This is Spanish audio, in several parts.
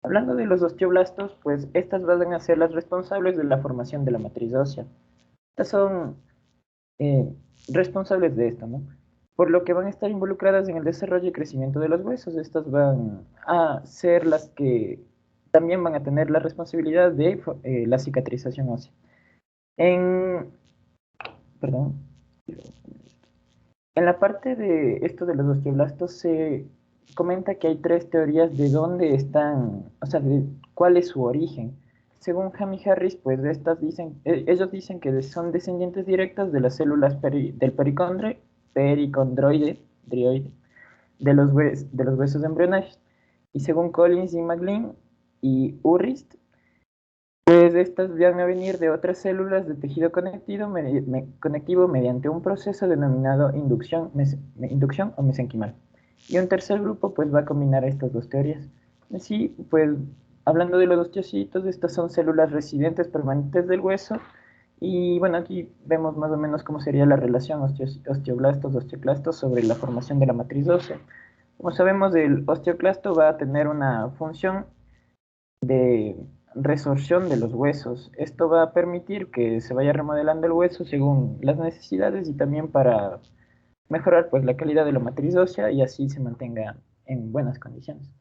Hablando de los osteoblastos, pues estas van a ser las responsables de la formación de la matriz ósea. Estas son eh, responsables de esto, ¿no? Por lo que van a estar involucradas en el desarrollo y crecimiento de los huesos. Estas van a ser las que también van a tener la responsabilidad de la cicatrización ósea. En, perdón, en la parte de esto de los osteoblastos se comenta que hay tres teorías de dónde están, o sea, de cuál es su origen. Según Jamie Harris, pues de estas dicen, ellos dicen que son descendientes directas de las células del pericondroide, de los huesos embrionarios. Y según Collins y McLean y Urrist, pues estas van a venir de otras células de tejido conectivo mediante un proceso denominado inducción o mesenquimal. Y un tercer grupo pues va a combinar estas dos teorías. Así, pues hablando de los osteocitos, estas son células residentes permanentes del hueso. Y bueno, aquí vemos más o menos cómo sería la relación osteoblastos-osteoclastos sobre la formación de la matriz ósea. Como sabemos, el osteoclasto va a tener una función de resorción de los huesos. Esto va a permitir que se vaya remodelando el hueso según las necesidades y también para mejorar pues la calidad de la matriz ósea y así se mantenga en buenas condiciones.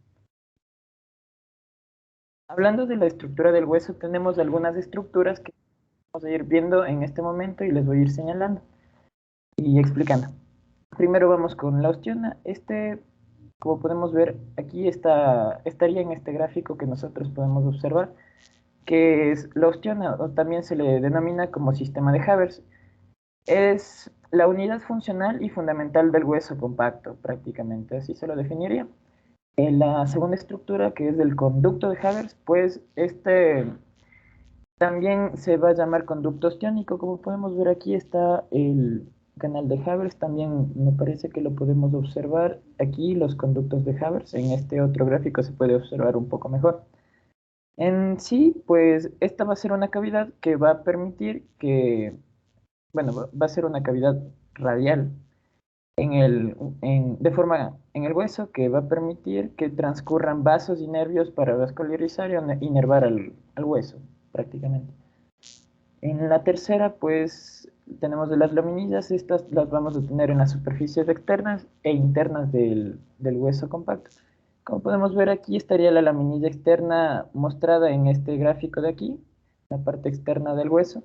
Hablando de la estructura del hueso, tenemos algunas estructuras que vamos a ir viendo en este momento y les voy a ir señalando y explicando. Primero vamos con la osteona. Como podemos ver, aquí estaría en este gráfico que nosotros podemos observar, que es la osteona, o también se le denomina como sistema de Haber. Es la unidad funcional y fundamental del hueso compacto, prácticamente, así se lo definiría. En la segunda estructura, que es el conducto de Haber, pues este también se va a llamar conducto osteónico. Como podemos ver aquí está el canal de Haber, también me parece que lo podemos observar aquí, los conductos de Haber. En este otro gráfico se puede observar un poco mejor. En sí, pues esta va a ser una cavidad que va a permitir que, bueno, va a ser una cavidad radial en el hueso que va a permitir que transcurran vasos y nervios para vascularizar y inervar al hueso, prácticamente. En la tercera, pues tenemos de las laminillas, estas las vamos a tener en las superficies externas e internas del hueso compacto. Como podemos ver aquí estaría la laminilla externa mostrada en este gráfico de aquí, la parte externa del hueso.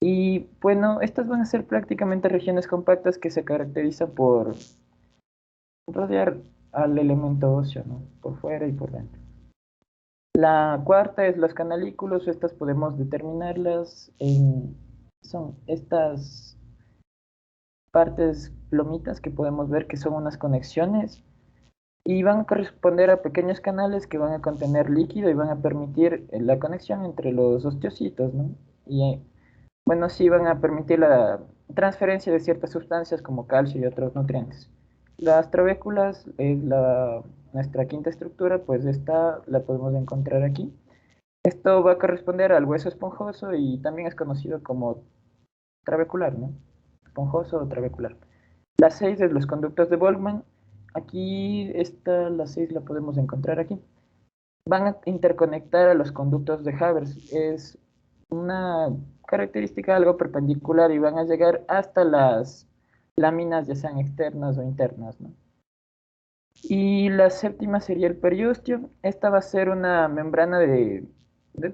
Y bueno, estas van a ser prácticamente regiones compactas que se caracterizan por rodear al elemento óseo, ¿no? Por fuera y por dentro. La cuarta es los canalículos, estas podemos determinarlas son estas partes plomitas que podemos ver que son unas conexiones y van a corresponder a pequeños canales que van a contener líquido y van a permitir la conexión entre los osteocitos, ¿no? Y bueno, sí van a permitir la transferencia de ciertas sustancias como calcio y otros nutrientes. Las trabéculas es nuestra quinta estructura, pues esta la podemos encontrar aquí. Esto va a corresponder al hueso esponjoso y también es conocido como trabecular, ¿no? Esponjoso o trabecular. La 6 es los conductos de Volkmann. Aquí la 6 la podemos encontrar aquí. Van a interconectar a los conductos de Havers. Es una característica algo perpendicular y van a llegar hasta las láminas, ya sean externas o internas, ¿no? Y la séptima sería el periósteo. Esta va a ser una membrana de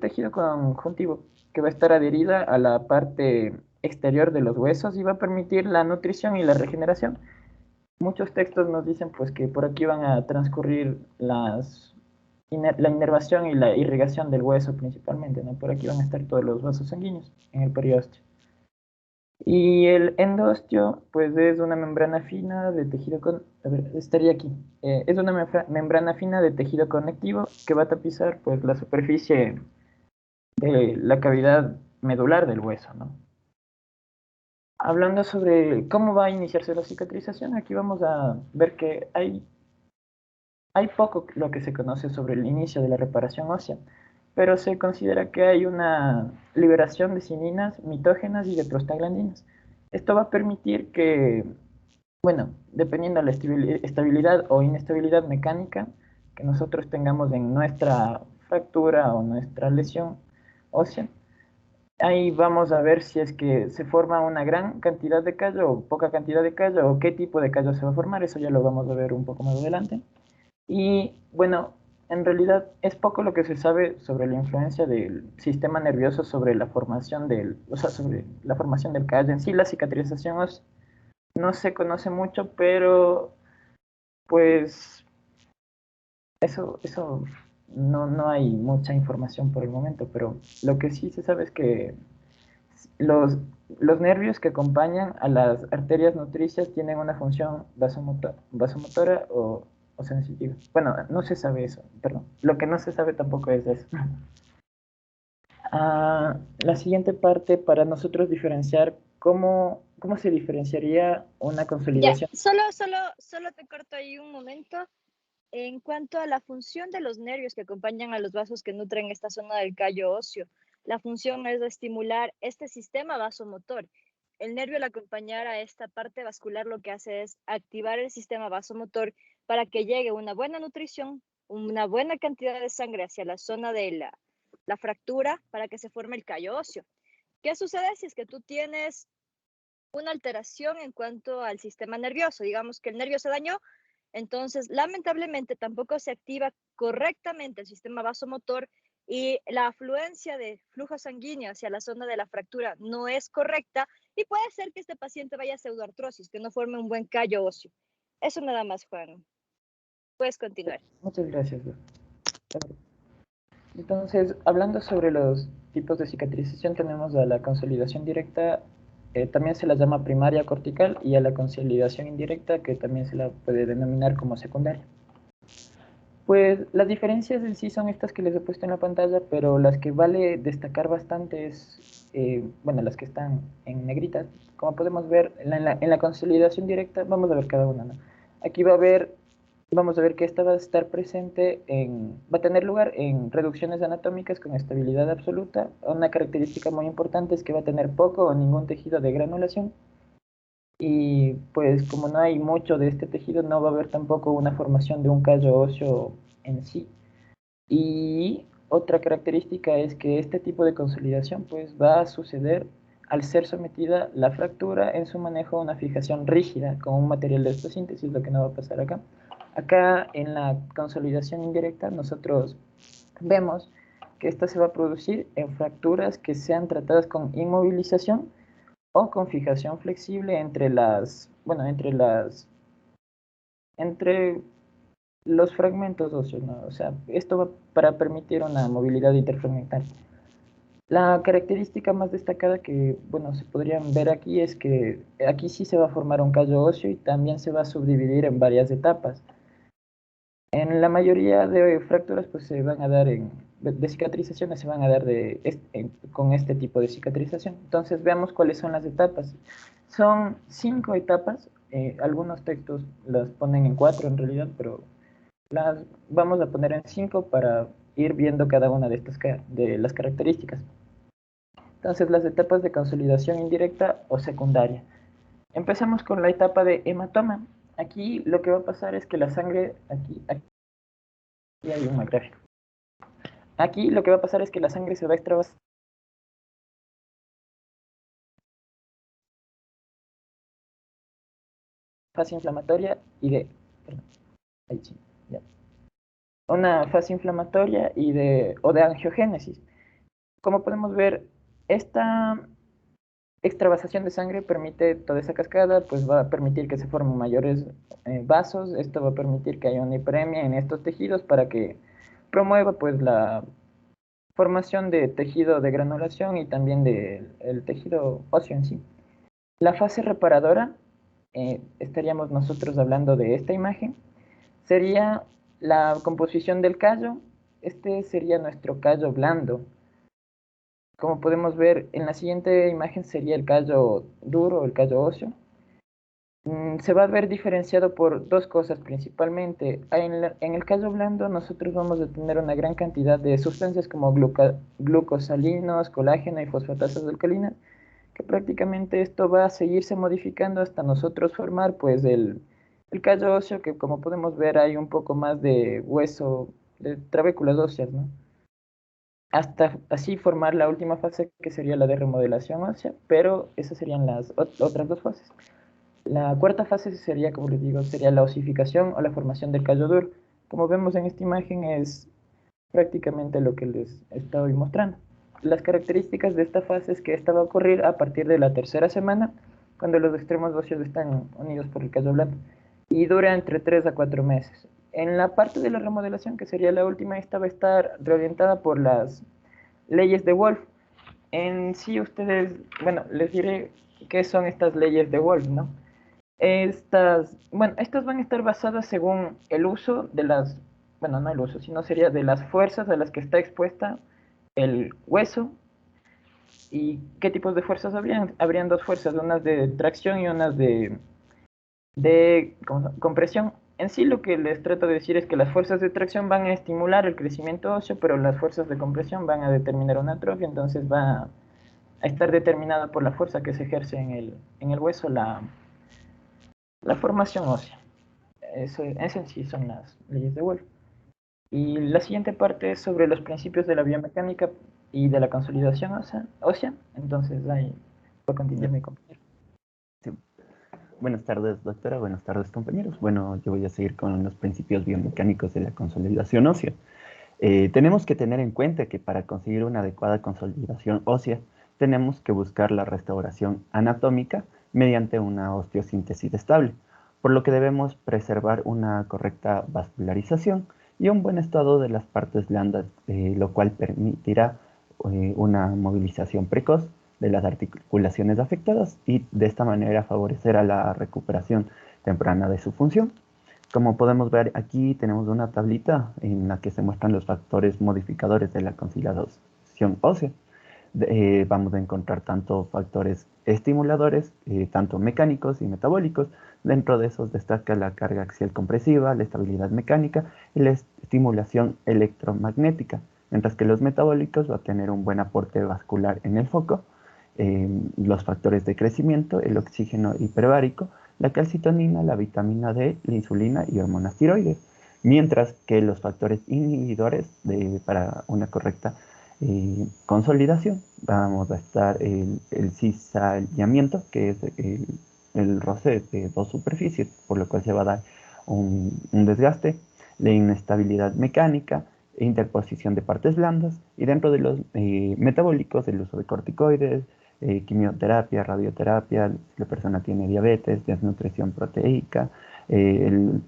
tejido conjuntivo que va a estar adherida a la parte exterior de los huesos y va a permitir la nutrición y la regeneración. Muchos textos nos dicen pues que por aquí van a transcurrir la inervación y la irrigación del hueso principalmente, ¿no? Por aquí van a estar todos los vasos sanguíneos en el periósteo. Y el endostio, pues es una membrana fina de tejido a ver, estaría aquí. Es una membrana fina de tejido conectivo que va a tapizar pues la superficie de la cavidad medular del hueso, ¿no? Hablando sobre cómo va a iniciarse la cicatrización, aquí vamos a ver que hay poco lo que se conoce sobre el inicio de la reparación ósea, pero se considera que hay una liberación de cininas, mitógenas y de prostaglandinas. Esto va a permitir que, bueno, dependiendo de la estabilidad o inestabilidad mecánica, que nosotros tengamos en nuestra fractura o nuestra lesión ósea. Ahí vamos a ver si es que se forma una gran cantidad de callo o poca cantidad de callo o qué tipo de callo se va a formar, eso ya lo vamos a ver un poco más adelante. Y bueno, en realidad es poco lo que se sabe sobre la influencia del sistema nervioso sobre la formación o sea, sobre la formación del callo. En sí, la cicatrización no se conoce mucho, pero pues eso no hay mucha información por el momento, pero lo que sí se sabe es que los, los nervios que acompañan a las arterias nutricias tienen una función vasomotora o sensitiva. Bueno, no se sabe eso, perdón. Lo que no se sabe tampoco es eso. La siguiente parte para nosotros diferenciar cómo se diferenciaría una Ya, consolidación. solo te corto ahí un momento. En cuanto a la función de los nervios que acompañan a los vasos que nutren esta zona del callo óseo, la función es de estimular este sistema vasomotor. El nervio al acompañar a esta parte vascular lo que hace es activar el sistema vasomotor para que llegue una buena nutrición, una buena cantidad de sangre hacia la zona de la fractura para que se forme el callo óseo. ¿Qué sucede si es que tú tienes una alteración en cuanto al sistema nervioso? Digamos que el nervio se dañó, entonces lamentablemente tampoco se activa correctamente el sistema vasomotor y la afluencia de flujo sanguíneo hacia la zona de la fractura no es correcta y puede ser que este paciente vaya a pseudoartrosis, que no forme un buen callo óseo. Eso nada más, Juan. Puedes continuar. Muchas gracias, doctor. Entonces, hablando sobre los tipos de cicatrización, tenemos a la consolidación directa, también se la llama primaria cortical, y a la consolidación indirecta, que también se la puede denominar como secundaria. Pues las diferencias en sí son estas que les he puesto en la pantalla, pero las que vale destacar bastante es, bueno, las que están en negritas. Como podemos ver, en la consolidación directa, vamos a ver cada una, ¿no? Aquí vamos a ver que esta va a estar presente va a tener lugar en reducciones anatómicas con estabilidad absoluta. Una característica muy importante es que va a tener poco o ningún tejido de granulación. Y pues como no hay mucho de este tejido, no va a haber tampoco una formación de un callo óseo en sí. Y otra característica es que este tipo de consolidación pues va a suceder al ser sometida la fractura en su manejo a una fijación rígida con un material de osteosíntesis, lo que no va a pasar acá. Acá en la consolidación indirecta nosotros vemos que esta se va a producir en fracturas que sean tratadas con inmovilización o con fijación flexible entre los fragmentos óseos, ¿no? O sea, esto va para permitir una movilidad interfragmentaria. La característica más destacada que, bueno, se podrían ver aquí es que aquí sí se va a formar un callo óseo y también se va a subdividir en varias etapas. En la mayoría de fracturas, pues se van a dar de cicatrizaciones se van a dar con este tipo de cicatrización. Entonces, veamos cuáles son las etapas. Son 5 etapas. Algunos textos las ponen en 4 en realidad, pero las vamos a poner en 5 para ir viendo cada una de las características. Entonces, las etapas de consolidación indirecta o secundaria. Empezamos con la etapa de hematoma. Aquí lo que va a pasar es que la sangre, aquí hay un gráfico. Aquí lo que va a pasar es que la sangre se va a extravasar fase inflamatoria y de, perdón, ahí sí, ya. Una fase inflamatoria o de angiogénesis. Como podemos ver, esta extravasación de sangre permite toda esa cascada, pues va a permitir que se formen mayores vasos. Esto va a permitir que haya una hiperemia en estos tejidos para que promueva pues la formación de tejido de granulación y también del tejido óseo en sí. La fase reparadora, estaríamos nosotros hablando de esta imagen, sería la composición del callo. Este sería nuestro callo blando. Como podemos ver en la siguiente imagen sería el callo duro, el callo óseo. Se va a ver diferenciado por dos cosas principalmente. En el callo blando nosotros vamos a tener una gran cantidad de sustancias como glucosalinos, colágeno y fosfatasas alcalinas, que prácticamente esto va a seguirse modificando hasta nosotros formar pues El callo óseo, que como podemos ver hay un poco más de hueso, de trabéculas óseas, ¿no? Hasta así formar la última fase que sería la de remodelación ósea, pero esas serían las otras dos fases. La cuarta fase sería, como les digo, sería la osificación o la formación del callo duro. Como vemos en esta imagen es prácticamente lo que les estoy mostrando. Las características de esta fase es que esta va a ocurrir a partir de la tercera semana, cuando los extremos óseos están unidos por el callo blando, y dura entre 3 a 4 meses. En la parte de la remodelación, que sería la última, esta va a estar reorientada por las leyes de Wolff. En sí ustedes, bueno, les diré qué son estas leyes de Wolff, ¿no? Estas van a estar basadas según el uso de las, bueno, no el uso, sino sería de las fuerzas a las que está expuesta el hueso. ¿Y qué tipos de fuerzas habrían? Habrían dos fuerzas, unas de tracción y unas de compresión. En sí lo que les trato de decir es que las fuerzas de tracción van a estimular el crecimiento óseo, pero las fuerzas de compresión van a determinar una atrofia, entonces va a estar determinada por la fuerza que se ejerce en el hueso la formación ósea. Eso en sí son las leyes de Wolff. Y la siguiente parte es sobre los principios de la biomecánica y de la consolidación ósea. Entonces ahí va a continuar Ya. mi compañero. Sí. Buenas tardes, doctora. Buenas tardes, compañeros. Bueno, yo voy a seguir con los principios biomecánicos de la consolidación ósea. Tenemos que tener en cuenta que para conseguir una adecuada consolidación ósea, tenemos que buscar la restauración anatómica mediante una osteosíntesis estable, por lo que debemos preservar una correcta vascularización y un buen estado de las partes blandas, lo cual permitirá una movilización precoz de las articulaciones afectadas y de esta manera favorecerá la recuperación temprana de su función. Como podemos ver aquí tenemos una tablita en la que se muestran los factores modificadores de la consolidación ósea. Vamos a encontrar tanto factores estimuladores, tanto mecánicos y metabólicos. Dentro de esos destaca la carga axial compresiva, la estabilidad mecánica y la estimulación electromagnética, mientras que los metabólicos va a tener un buen aporte vascular en el foco, los factores de crecimiento, el oxígeno hiperbárico, la calcitonina, la vitamina D, la insulina y hormonas tiroides, mientras que los factores inhibidores para una correcta consolidación vamos a estar el cizallamiento, que es el roce de dos superficies, por lo cual se va a dar un desgaste, la inestabilidad mecánica, interposición de partes blandas, y dentro de los metabólicos el uso de corticoides, quimioterapia, radioterapia, si la persona tiene diabetes, desnutrición proteica, el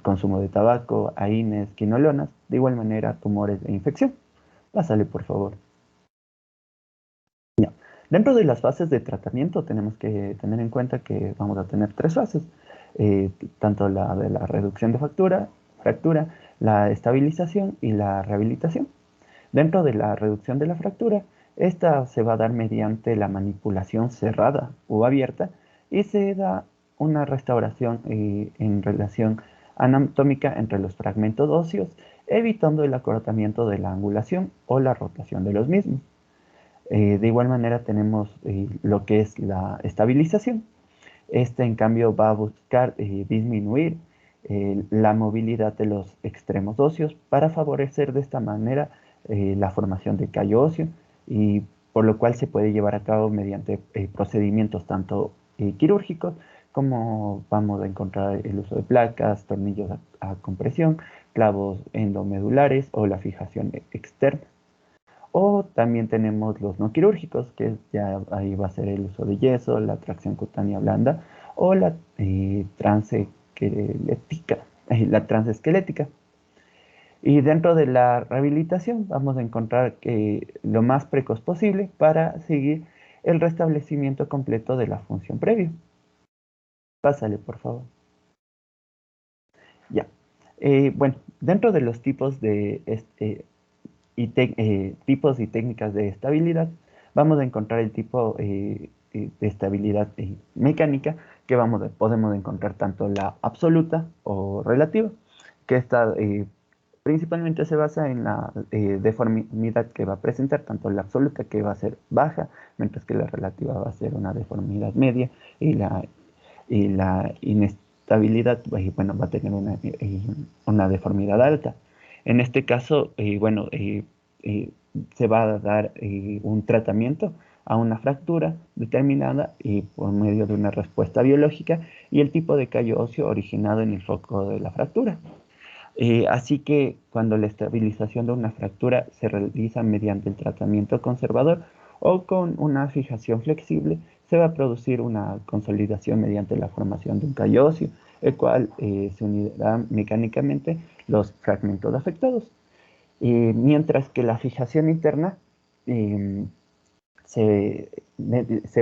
consumo de tabaco, AINES, quinolonas, de igual manera tumores e infección. Pásale, por favor. Ya. Dentro de las fases de tratamiento tenemos que tener en cuenta que vamos a tener tres fases, tanto la de la reducción de fractura, la estabilización y la rehabilitación. Dentro de la reducción de la fractura, esta se va a dar mediante la manipulación cerrada o abierta y se da una restauración en relación anatómica entre los fragmentos óseos, evitando el acortamiento de la angulación o la rotación de los mismos. De igual manera tenemos lo que es la estabilización. Este, en cambio, va a buscar disminuir la movilidad de los extremos óseos para favorecer de esta manera la formación de callo óseo, y por lo cual se puede llevar a cabo mediante procedimientos tanto quirúrgicos, como vamos a encontrar el uso de placas, tornillos a compresión, clavos endomedulares o la fijación externa. O también tenemos los no quirúrgicos, que ya ahí va a ser el uso de yeso, la tracción cutánea blanda o la transesquelética. Y dentro de la rehabilitación vamos a encontrar que lo más precoz posible para seguir el restablecimiento completo de la función previa. Pásale, por favor. Ya. Bueno, dentro de los tipos tipos y técnicas de estabilidad, vamos a encontrar el tipo de estabilidad mecánica, que podemos encontrar tanto la absoluta o relativa, que esta principalmente se basa en la deformidad que va a presentar, tanto la absoluta, que va a ser baja, mientras que la relativa va a ser una deformidad media, y la inestabilidad estabilidad, bueno, va a tener una deformidad alta. En este caso, se va a dar un tratamiento a una fractura determinada y por medio de una respuesta biológica y el tipo de callo óseo originado en el foco de la fractura. Así que cuando la estabilización de una fractura se realiza mediante el tratamiento conservador o con una fijación flexible, se va a producir una consolidación mediante la formación de un callo óseo, el cual se unirá mecánicamente los fragmentos afectados. Mientras que la fijación interna se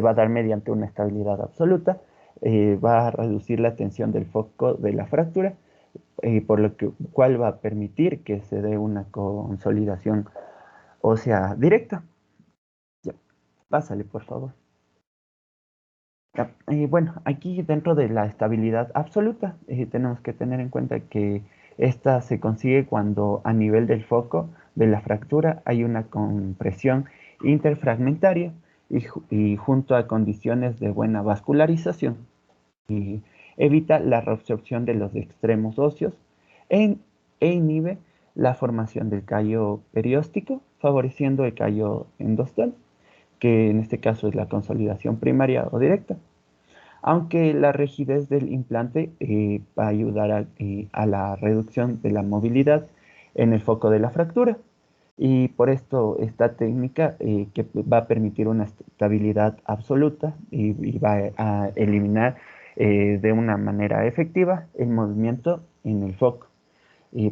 va a dar mediante una estabilidad absoluta, va a reducir la tensión del foco de la fractura, por lo cual va a permitir que se dé una consolidación ósea directa. Ya, pásale, por favor. Ya, bueno, aquí dentro de la estabilidad absoluta, tenemos que tener en cuenta que esta se consigue cuando a nivel del foco de la fractura hay una compresión interfragmentaria y junto a condiciones de buena vascularización. Y evita la reabsorción de los extremos óseos e inhibe la formación del callo perióstico, favoreciendo el callo endostal, que en este caso es la consolidación primaria o directa. Aunque la rigidez del implante va a ayudar a la reducción de la movilidad en el foco de la fractura. Y por esto esta técnica que va a permitir una estabilidad absoluta y va a eliminar de una manera efectiva el movimiento en el foco,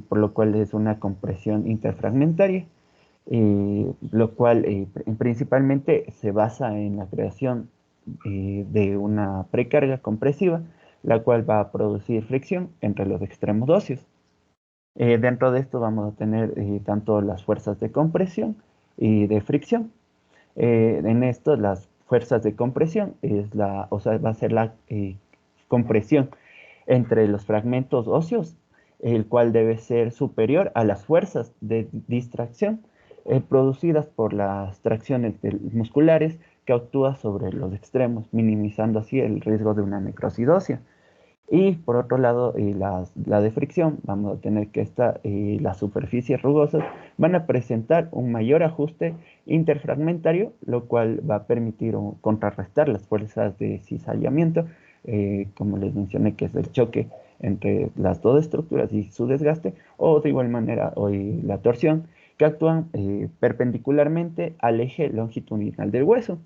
por lo cual es una compresión interfragmentaria, lo cual principalmente se basa en la creación de una precarga compresiva, la cual va a producir fricción entre los extremos óseos. Dentro de esto vamos a tener tanto las fuerzas de compresión y de fricción. En esto las fuerzas de compresión va a ser la compresión entre los fragmentos óseos, el cual debe ser superior a las fuerzas de distracción producidas por las tracciones musculares que actúan sobre los extremos, minimizando así el riesgo de una necrosis ósea. Y por otro lado, la de fricción, vamos a tener que las superficies rugosas van a presentar un mayor ajuste interfragmentario, lo cual va a permitir contrarrestar las fuerzas de cizallamiento, como les mencioné, que es el choque entre las dos estructuras y su desgaste, o de igual manera la torsión, que actúan perpendicularmente al eje longitudinal del hueso.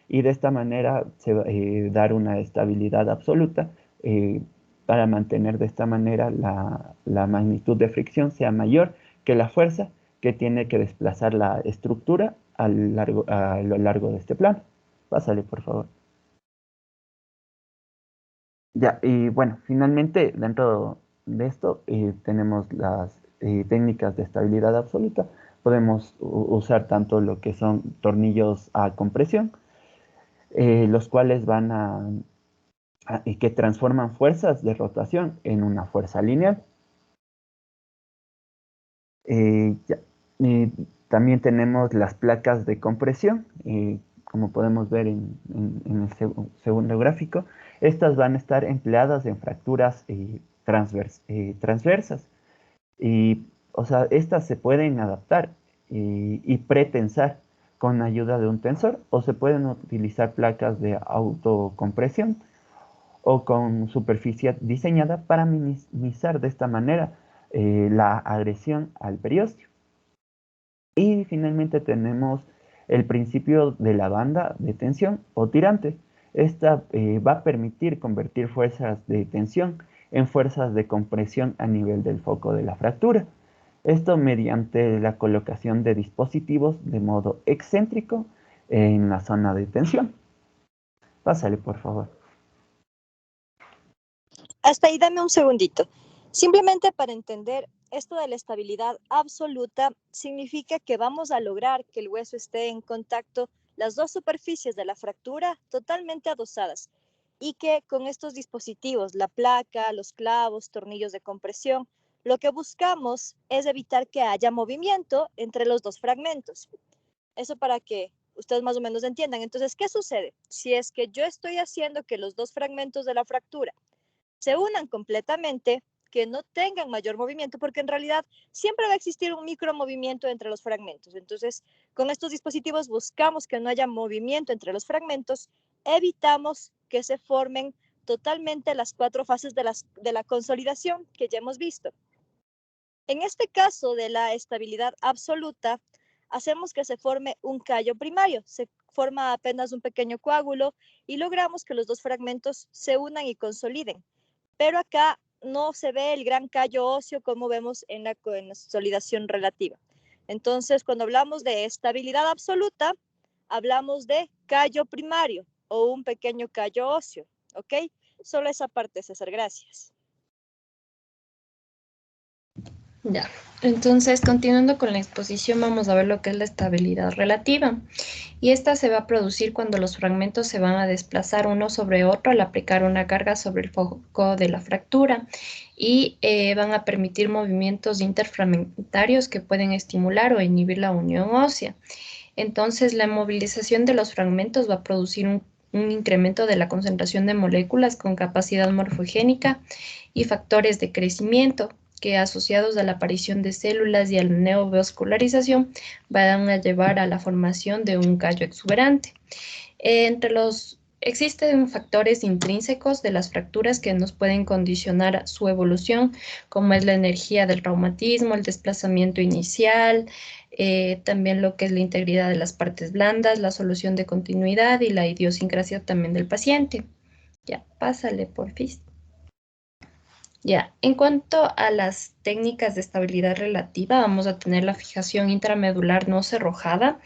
Y de esta manera se va a dar una estabilidad absoluta para mantener de esta manera la magnitud de fricción sea mayor que la fuerza que tiene que desplazar la estructura a lo largo de este plano. Pásale, por favor. Ya, y bueno, finalmente dentro de esto tenemos las técnicas de estabilidad absoluta. Podemos usar tanto lo que son tornillos a compresión, los cuales y que transforman fuerzas de rotación en una fuerza lineal. También tenemos las placas de compresión, como podemos ver en el segundo gráfico. Estas van a estar empleadas en fracturas transversas. Y, o sea, estas se pueden adaptar y pretensar con ayuda de un tensor, o se pueden utilizar placas de autocompresión o con superficie diseñada para minimizar de esta manera la agresión al periósteo. Y finalmente tenemos el principio de la banda de tensión o tirante. Esta va a permitir convertir fuerzas de tensión en fuerzas de compresión a nivel del foco de la fractura. Esto mediante la colocación de dispositivos de modo excéntrico en la zona de tensión. Pásale, por favor. Hasta ahí dame un segundito. Simplemente para entender, esto de la estabilidad absoluta significa que vamos a lograr que el hueso esté en contacto las dos superficies de la fractura totalmente adosadas y que con estos dispositivos, la placa, los clavos, tornillos de compresión, lo que buscamos es evitar que haya movimiento entre los dos fragmentos. Eso para que ustedes más o menos entiendan. Entonces, ¿qué sucede? Si es que yo estoy haciendo que los dos fragmentos de la fractura se unan completamente, que no tengan mayor movimiento, porque en realidad siempre va a existir un micromovimiento entre los fragmentos. Entonces, con estos dispositivos buscamos que no haya movimiento entre los fragmentos, evitamos que se formen totalmente las 4 fases de la consolidación que ya hemos visto. En este caso de la estabilidad absoluta, hacemos que se forme un callo primario, se forma apenas un pequeño coágulo y logramos que los 2 fragmentos se unan y consoliden. Pero acá no se ve el gran callo óseo como vemos en la consolidación relativa. Entonces, cuando hablamos de estabilidad absoluta, hablamos de callo primario o un pequeño callo óseo, ¿ok? Solo esa parte, César, gracias. Ya, entonces continuando con la exposición vamos a ver lo que es la estabilidad relativa. Y esta se va a producir cuando los fragmentos se van a desplazar uno sobre otro al aplicar una carga sobre el foco de la fractura y van a permitir movimientos interfragmentarios que pueden estimular o inhibir la unión ósea. Entonces la movilización de los fragmentos va a producir un incremento de la concentración de moléculas con capacidad morfogénica y factores de crecimiento que asociados a la aparición de células y a la neovascularización van a llevar a la formación de un callo exuberante. Existen factores intrínsecos de las fracturas que nos pueden condicionar su evolución, como es la energía del traumatismo, el desplazamiento inicial, también lo que es la integridad de las partes blandas, la solución de continuidad y la idiosincrasia también del paciente. Ya, pásale, porfis. Ya, en cuanto a las técnicas de estabilidad relativa, vamos a tener la fijación intramedular no cerrojada,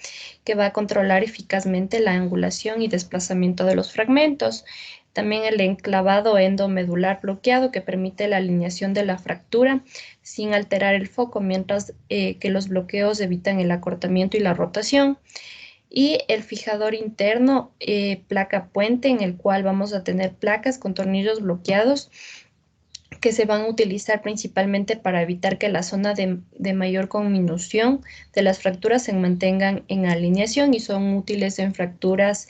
que va a controlar eficazmente la angulación y desplazamiento de los fragmentos. También el enclavado endomedular bloqueado, que permite la alineación de la fractura sin alterar el foco, mientras que los bloqueos evitan el acortamiento y la rotación. Y el fijador interno, placa puente, en el cual vamos a tener placas con tornillos bloqueados, que se van a utilizar principalmente para evitar que la zona de mayor conminución de las fracturas se mantengan en alineación y son útiles en fracturas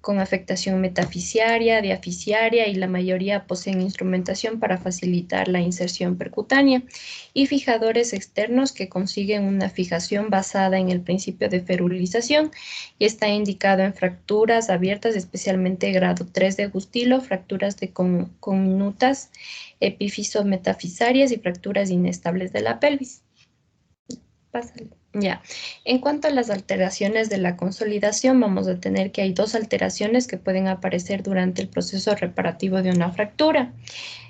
con afectación metafisiaria, diafisiaria y la mayoría poseen instrumentación para facilitar la inserción percutánea y fijadores externos que consiguen una fijación basada en el principio de ferulización y está indicado en fracturas abiertas, especialmente grado 3 de Gustilo, fracturas de conminutas, epífiso-metafisarias y fracturas inestables de la pelvis. Pásale. Ya, en cuanto a las alteraciones de la consolidación, vamos a tener que hay 2 alteraciones que pueden aparecer durante el proceso reparativo de una fractura.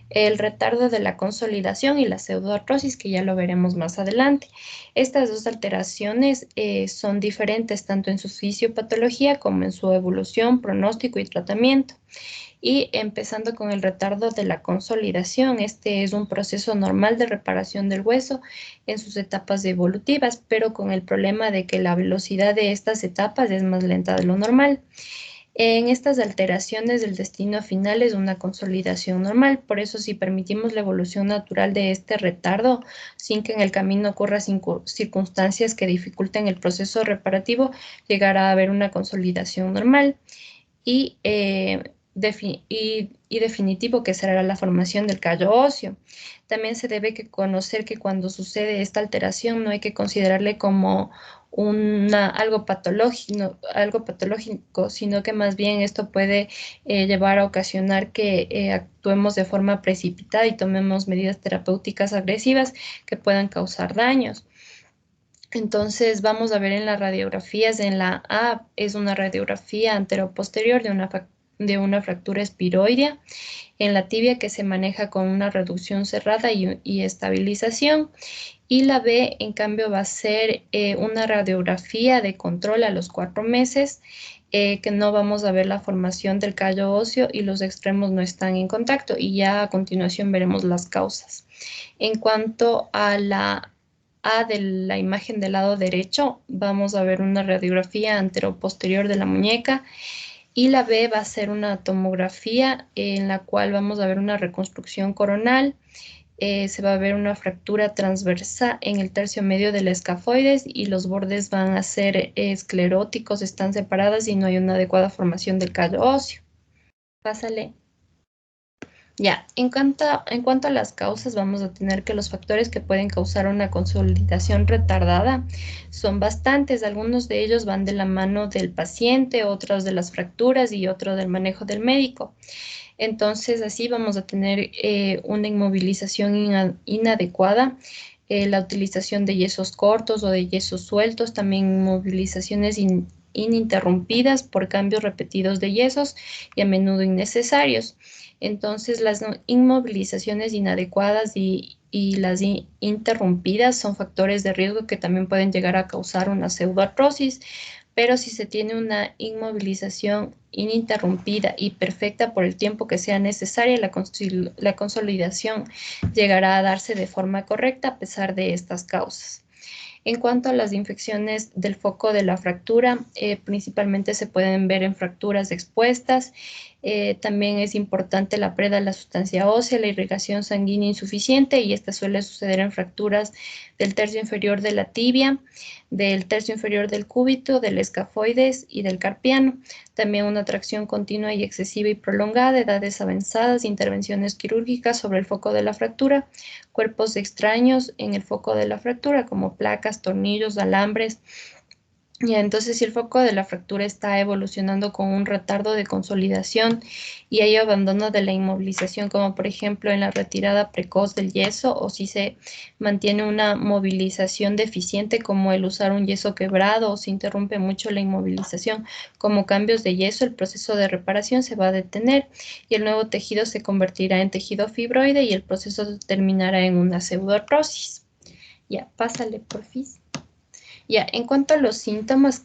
El retardo de la consolidación y la pseudoartrosis, que ya lo veremos más adelante. Estas 2 alteraciones son diferentes tanto en su fisiopatología como en su evolución, pronóstico y tratamiento. Y empezando con el retardo de la consolidación, este es un proceso normal de reparación del hueso en sus etapas evolutivas, pero con el problema de que la velocidad de estas etapas es más lenta de lo normal. En estas alteraciones el destino final es una consolidación normal, por eso si permitimos la evolución natural de este retardo sin que en el camino ocurran circunstancias que dificulten el proceso reparativo, llegará a haber una consolidación normal y definitivo, que será la formación del callo óseo. También se debe conocer que cuando sucede esta alteración no hay que considerarle como algo patológico, sino que más bien esto puede llevar a ocasionar que actuemos de forma precipitada y tomemos medidas terapéuticas agresivas que puedan causar daños. Entonces vamos a ver en las radiografías, en la A es una radiografía anteroposterior de una fractura espiroidea, en la tibia que se maneja con una reducción cerrada y estabilización, y la B en cambio va a ser una radiografía de control a los 4 meses, que no vamos a ver la formación del callo óseo y los extremos no están en contacto, y ya a continuación veremos las causas. En cuanto a la A de la imagen del lado derecho, vamos a ver una radiografía anteroposterior de la muñeca, y la B va a ser una tomografía en la cual vamos a ver una reconstrucción coronal. Se va a ver una fractura transversa en el tercio medio del escafoides y los bordes van a ser escleróticos, están separadas y no hay una adecuada formación del callo óseo. Pásale. Ya, en cuanto a las causas, vamos a tener que los factores que pueden causar una consolidación retardada son bastantes. Algunos de ellos van de la mano del paciente, otros de las fracturas y otro del manejo del médico. Entonces, así vamos a tener una inmovilización inadecuada, la utilización de yesos cortos o de yesos sueltos, también inmovilizaciones ininterrumpidas por cambios repetidos de yesos y a menudo innecesarios. Entonces, las inmovilizaciones inadecuadas y las interrumpidas son factores de riesgo que también pueden llegar a causar una pseudoartrosis, pero si se tiene una inmovilización ininterrumpida y perfecta por el tiempo que sea necesaria, la consolidación llegará a darse de forma correcta a pesar de estas causas. En cuanto a las infecciones del foco de la fractura, principalmente se pueden ver en fracturas expuestas. También es importante la preda de la sustancia ósea, la irrigación sanguínea insuficiente, y esta suele suceder en fracturas del tercio inferior de la tibia, del tercio inferior del cúbito, del escafoides y del carpiano. También una tracción continua y excesiva y prolongada, edades avanzadas, intervenciones quirúrgicas sobre el foco de la fractura, cuerpos extraños en el foco de la fractura, como placas, tornillos, alambres. Ya, entonces, si el foco de la fractura está evolucionando con un retardo de consolidación y hay abandono de la inmovilización, como por ejemplo en la retirada precoz del yeso, o si se mantiene una movilización deficiente, como el usar un yeso quebrado, o se interrumpe mucho la inmovilización, como cambios de yeso, el proceso de reparación se va a detener y el nuevo tejido se convertirá en tejido fibroide y el proceso terminará en una pseudoartrosis. Ya, pásale, porfis. Ya, en cuanto a los síntomas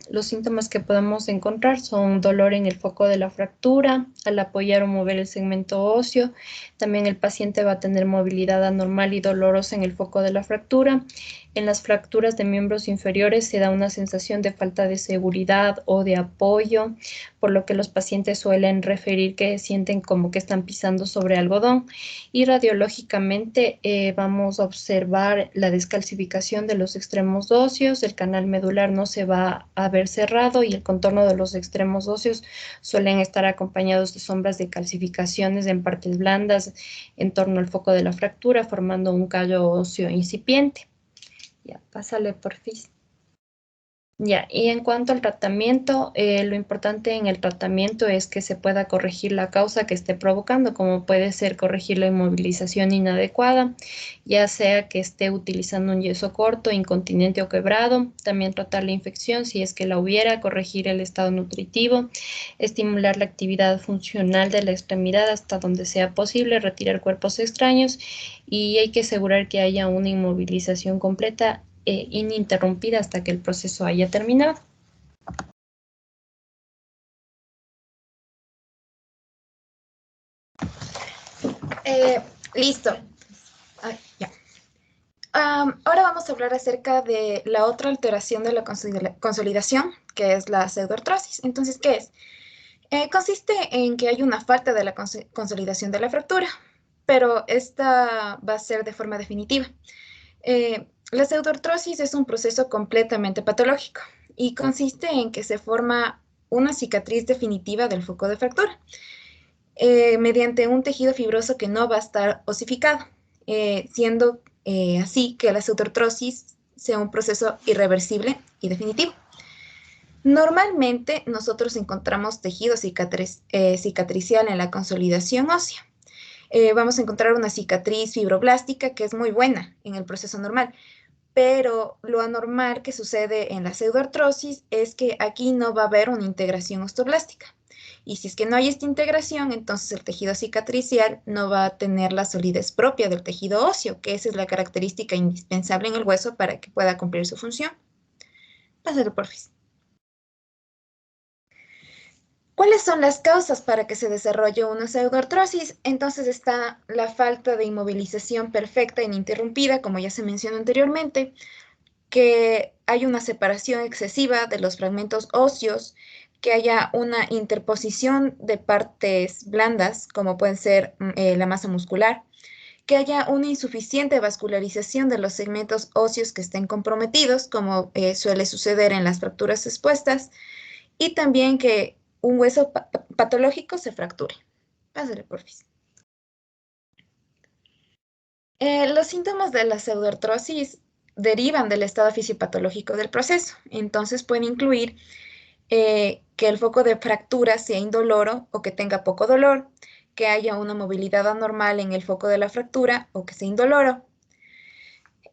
que podemos encontrar son dolor en el foco de la fractura, al apoyar o mover el segmento óseo. También el paciente va a tener movilidad anormal y dolorosa en el foco de la fractura. En las fracturas de miembros inferiores se da una sensación de falta de seguridad o de apoyo, por lo que los pacientes suelen referir que sienten como que están pisando sobre algodón. Y radiológicamente vamos a observar la descalcificación de los extremos óseos, el canal medular no se va a ver cerrado y el contorno de los extremos óseos suelen estar acompañados de sombras de calcificaciones en partes blandas en torno al foco de la fractura, formando un callo óseo incipiente. Ya, pásale porfis. Ya, y en cuanto al tratamiento, lo importante en el tratamiento es que se pueda corregir la causa que esté provocando, como puede ser corregir la inmovilización inadecuada, ya sea que esté utilizando un yeso corto, incontinente o quebrado, también tratar la infección si es que la hubiera, corregir el estado nutritivo, estimular la actividad funcional de la extremidad hasta donde sea posible, retirar cuerpos extraños y hay que asegurar que haya una inmovilización completa ininterrumpida hasta que el proceso haya terminado. Listo. Ay, ya. Ahora vamos a hablar acerca de la otra alteración de la consolidación, que es la pseudoartrosis. Entonces, ¿qué es? Consiste en que hay una falta de la consolidación de la fractura, pero esta va a ser de forma definitiva. La pseudoartrosis es un proceso completamente patológico y consiste en que se forma una cicatriz definitiva del foco de fractura mediante un tejido fibroso que no va a estar osificado, siendo así que la pseudoartrosis sea un proceso irreversible y definitivo. Normalmente nosotros encontramos tejido cicatricial en la consolidación ósea. Vamos a encontrar una cicatriz fibroblástica que es muy buena en el proceso normal, pero lo anormal que sucede en la pseudoartrosis es que aquí no va a haber una integración osteoblástica. Y si es que no hay esta integración, entonces el tejido cicatricial no va a tener la solidez propia del tejido óseo, que esa es la característica indispensable en el hueso para que pueda cumplir su función. Pásalo, porfis. ¿Cuáles son las causas para que se desarrolle una pseudoartrosis? Entonces está la falta de inmovilización perfecta e ininterrumpida, como ya se mencionó anteriormente, que hay una separación excesiva de los fragmentos óseos, que haya una interposición de partes blandas, como pueden ser la masa muscular, que haya una insuficiente vascularización de los segmentos óseos que estén comprometidos, como suele suceder en las fracturas expuestas, y también que un hueso patológico se fracture. Pásale, porfis. Los síntomas de la pseudoartrosis derivan del estado fisiopatológico del proceso. Entonces pueden incluir que el foco de fractura sea indoloro o que tenga poco dolor, que haya una movilidad anormal en el foco de la fractura o que sea indoloro.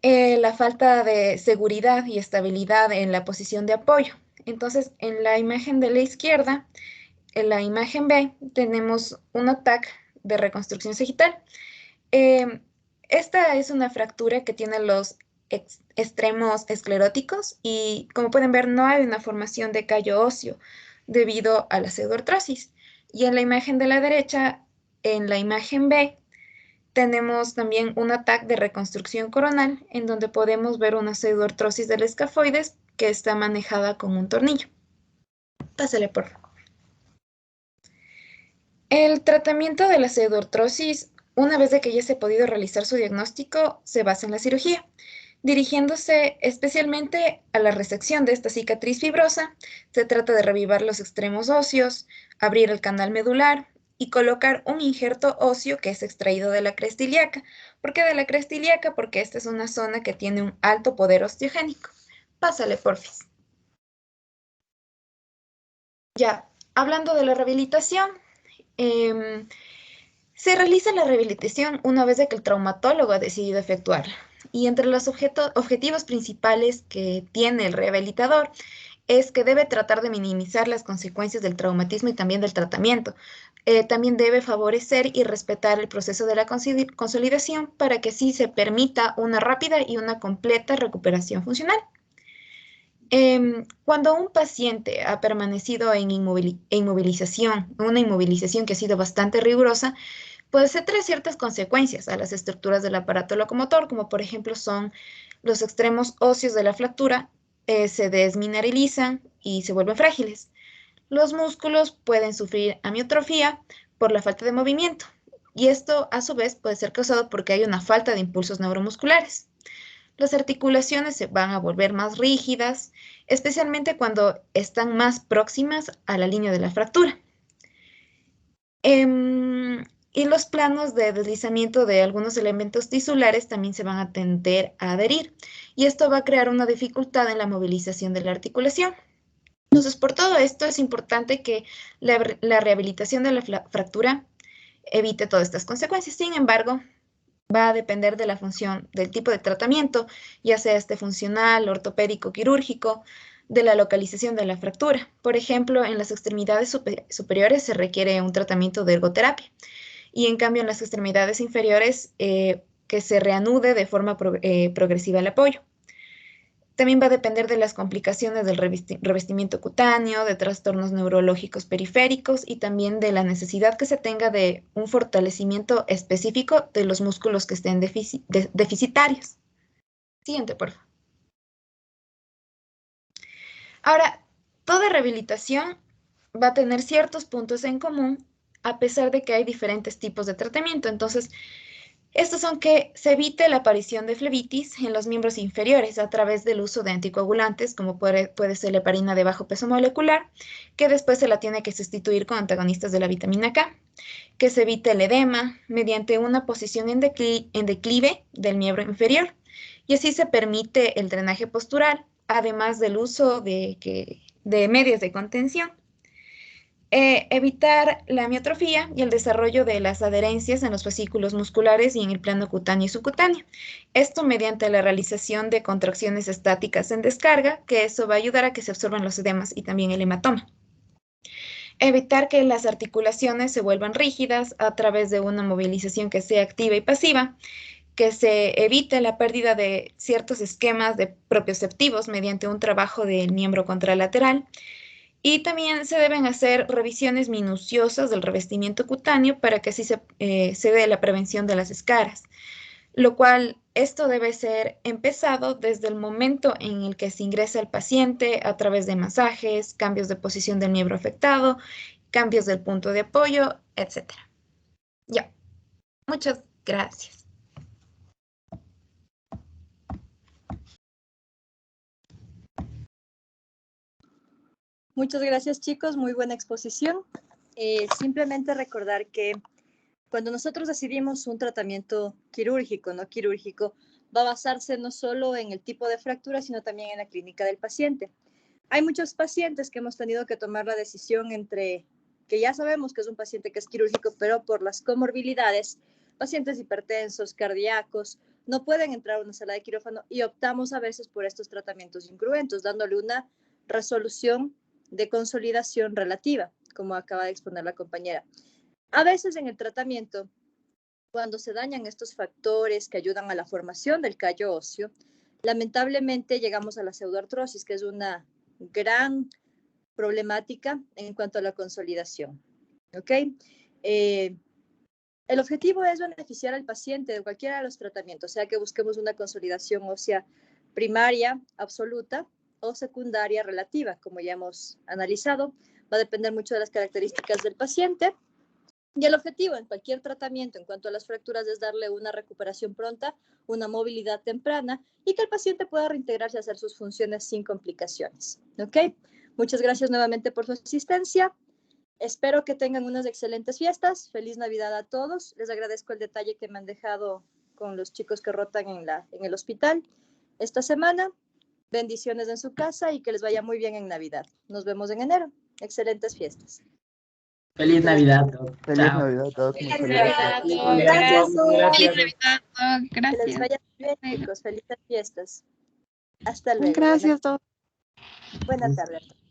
La falta de seguridad y estabilidad en la posición de apoyo. Entonces, en la imagen de la izquierda, en la imagen B, tenemos un ataque de reconstrucción sagital. Esta es una fractura que tiene los extremos escleróticos y, como pueden ver, no hay una formación de callo óseo debido a la pseudoartrosis. Y en la imagen de la derecha, en la imagen B, tenemos también un ataque de reconstrucción coronal en donde podemos ver una pseudoartrosis del escafoides que está manejada con un tornillo. Pásale, por favor. El tratamiento de la pseudoartrosis, una vez de que ya se ha podido realizar su diagnóstico, se basa en la cirugía, dirigiéndose especialmente a la resección de esta cicatriz fibrosa. Se trata de revivar los extremos óseos, abrir el canal medular y colocar un injerto óseo que es extraído de la cresta ilíaca. ¿Por qué de la cresta ilíaca? Porque esta es una zona que tiene un alto poder osteogénico. Pásale, porfis. Ya, hablando de la rehabilitación, se realiza la rehabilitación una vez de que el traumatólogo ha decidido efectuarla. Y entre los objetivos principales que tiene el rehabilitador es que debe tratar de minimizar las consecuencias del traumatismo y también del tratamiento. También debe favorecer y respetar el proceso de la consolidación para que así se permita una rápida y una completa recuperación funcional. Cuando un paciente ha permanecido en inmovilización, una inmovilización que ha sido bastante rigurosa, pues se trae ciertas consecuencias a las estructuras del aparato locomotor, como por ejemplo son los extremos óseos de la fractura, se desmineralizan y se vuelven frágiles. Los músculos pueden sufrir amiotrofia por la falta de movimiento, y esto a su vez puede ser causado porque hay una falta de impulsos neuromusculares. Las articulaciones se van a volver más rígidas, especialmente cuando están más próximas a la línea de la fractura. Y los planos de deslizamiento de algunos elementos tisulares también se van a tender a adherir, y esto va a crear una dificultad en la movilización de la articulación. Entonces, por todo esto es importante que la rehabilitación de la fractura evite todas estas consecuencias. Sin embargo, va a depender de la función, del tipo de tratamiento, ya sea funcional, ortopédico, quirúrgico, de la localización de la fractura. Por ejemplo, en las extremidades superiores se requiere un tratamiento de ergoterapia, y en cambio en las extremidades inferiores que se reanude de forma progresiva el apoyo. También va a depender de las complicaciones del revestimiento cutáneo, de trastornos neurológicos periféricos y también de la necesidad que se tenga de un fortalecimiento específico de los músculos que estén deficitarios. Siguiente, por favor. Ahora, toda rehabilitación va a tener ciertos puntos en común a pesar de que hay diferentes tipos de tratamiento. Entonces, estos son que se evite la aparición de flebitis en los miembros inferiores a través del uso de anticoagulantes, como puede ser la heparina de bajo peso molecular, que después se la tiene que sustituir con antagonistas de la vitamina K, que se evite el edema mediante una posición en declive del miembro inferior, y así se permite el drenaje postural, además del uso de medios de contención. Evitar la amiotrofia y el desarrollo de las adherencias en los fascículos musculares y en el plano cutáneo y subcutáneo. Esto mediante la realización de contracciones estáticas en descarga, que eso va a ayudar a que se absorban los edemas y también el hematoma. Evitar que las articulaciones se vuelvan rígidas a través de una movilización que sea activa y pasiva, que se evite la pérdida de ciertos esquemas de propioceptivos mediante un trabajo del miembro contralateral. Y también se deben hacer revisiones minuciosas del revestimiento cutáneo para que así se dé la prevención de las escaras, lo cual esto debe ser empezado desde el momento en el que se ingresa el paciente a través de masajes, cambios de posición del miembro afectado, cambios del punto de apoyo, etc. Ya, muchas gracias. Muchas gracias, chicos. Muy buena exposición. Simplemente recordar que Cuando nosotros decidimos un tratamiento quirúrgico, no quirúrgico, va a basarse no solo en el tipo de fractura, sino también en la clínica del paciente. Hay muchos pacientes que hemos tenido que tomar la decisión entre que ya sabemos que es un paciente que es quirúrgico, pero por las comorbilidades, pacientes hipertensos, cardíacos, no pueden entrar a una sala de quirófano y optamos a veces por estos tratamientos incruentos, dándole una resolución de consolidación relativa, como acaba de exponer la compañera. A veces en el tratamiento, cuando se dañan estos factores que ayudan a la formación del callo óseo, lamentablemente llegamos a la pseudoartrosis, que es una gran problemática en cuanto a la consolidación. ¿Ok? El objetivo es beneficiar al paciente de cualquiera de los tratamientos, o sea que busquemos una consolidación ósea primaria absoluta o secundaria relativa, como ya hemos analizado. Va a depender mucho de las características del paciente. Y el objetivo en cualquier tratamiento en cuanto a las fracturas es darle una recuperación pronta, una movilidad temprana y que el paciente pueda reintegrarse a hacer sus funciones sin complicaciones. ¿Ok? Muchas gracias nuevamente por su asistencia. Espero que tengan unas excelentes fiestas. Feliz Navidad a todos. Les agradezco el detalle que me han dejado con los chicos que rotan en el hospital esta semana. Bendiciones en su casa y que les vaya muy bien en Navidad. Nos vemos en enero. Excelentes fiestas. Feliz Navidad, Doc. Feliz Chao. Navidad a todos. Feliz Muchas Navidad. gracias. Gracias. Gracias. Que les Gracias. vaya bien, chicos. Felices fiestas. Hasta luego. Gracias, doctor. Buenas tardes.